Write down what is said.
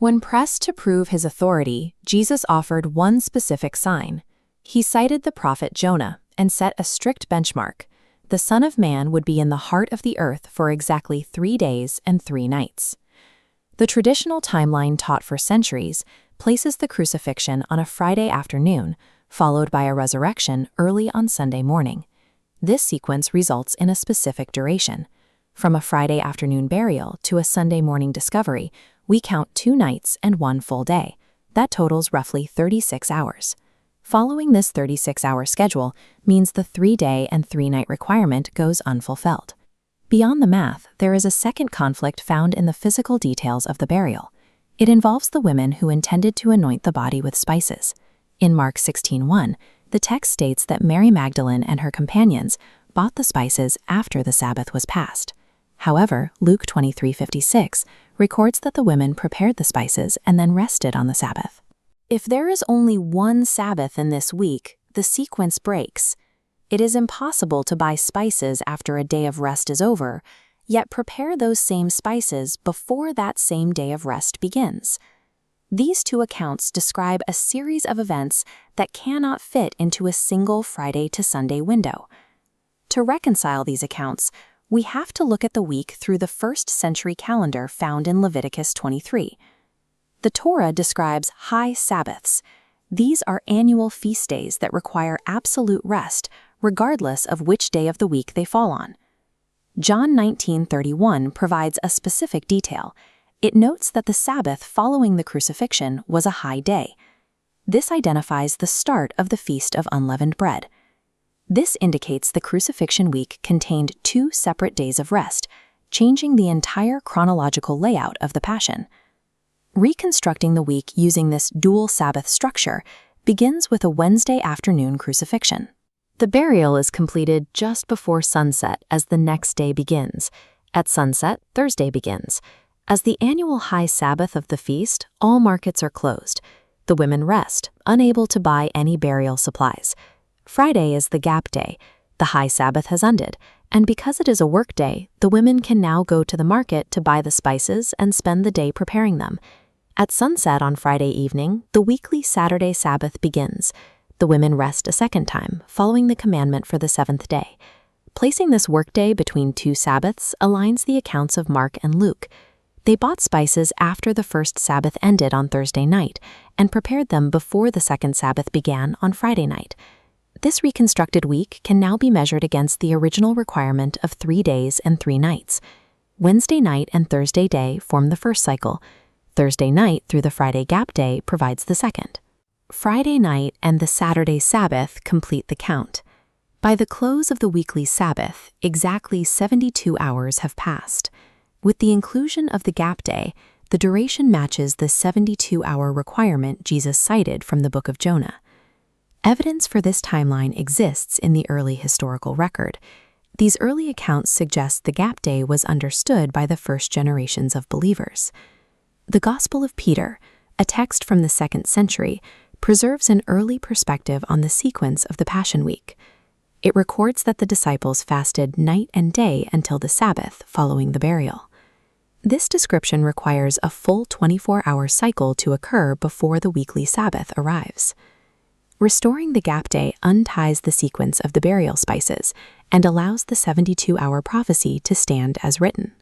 When pressed to prove his authority, Jesus offered one specific sign. He cited the prophet Jonah and set a strict benchmark. The Son of Man would be in the heart of the earth for exactly 3 days and 3 nights. The traditional timeline taught for centuries places the crucifixion on a Friday afternoon, followed by a resurrection early on Sunday morning. This sequence results in a specific duration. From a Friday afternoon burial to a Sunday morning discovery, we count 2 nights and 1 full day. That totals roughly 36 hours. Following this 36-hour schedule means the 3-day and 3-night requirement goes unfulfilled. Beyond the math, there is a second conflict found in the physical details of the burial. It involves the women who intended to anoint the body with spices. In Mark 16:1, the text states that Mary Magdalene and her companions bought the spices after the Sabbath was passed. However, Luke 23:56 records that the women prepared the spices and then rested on the Sabbath. If there is only one Sabbath in this week, the sequence breaks. It is impossible to buy spices after a day of rest is over, yet prepare those same spices before that same day of rest begins. These two accounts describe a series of events that cannot fit into a single Friday to Sunday window. To reconcile these accounts, we have to look at the week through the first-century calendar found in Leviticus 23. The Torah describes high Sabbaths. These are annual feast days that require absolute rest, regardless of which day of the week they fall on. John 19:31 provides a specific detail. It notes that the Sabbath following the crucifixion was a high day. This identifies the start of the Feast of Unleavened Bread. This indicates the crucifixion week contained 2 separate days of rest, changing the entire chronological layout of the Passion. Reconstructing the week using this dual Sabbath structure begins with a Wednesday afternoon crucifixion. The burial is completed just before sunset as the next day begins. At sunset, Thursday begins. As the annual high Sabbath of the feast, all markets are closed. The women rest, unable to buy any burial supplies. Friday is the gap day. The high Sabbath has ended, and because it is a workday, the women can now go to the market to buy the spices and spend the day preparing them. At sunset on Friday evening, the weekly Saturday Sabbath begins. The women rest a second time, following the commandment for the 7th day. Placing this workday between 2 Sabbaths aligns the accounts of Mark and Luke. They bought spices after the first Sabbath ended on Thursday night and prepared them before the second Sabbath began on Friday night. This reconstructed week can now be measured against the original requirement of 3 days and 3 nights. Wednesday night and Thursday day form the first cycle. Thursday night through the Friday gap day provides the second. Friday night and the Saturday Sabbath complete the count. By the close of the weekly Sabbath, exactly 72 hours have passed. With the inclusion of the gap day, the duration matches the 72-hour requirement Jesus cited from the book of Jonah. Evidence for this timeline exists in the early historical record. These early accounts suggest the gap day was understood by the first generations of believers. The Gospel of Peter, a text from the 2nd century, preserves an early perspective on the sequence of the Passion Week. It records that the disciples fasted night and day until the Sabbath following the burial. This description requires a full 24-hour cycle to occur before the weekly Sabbath arrives. Restoring the gap day unties the sequence of the burial spices and allows the 72-hour prophecy to stand as written.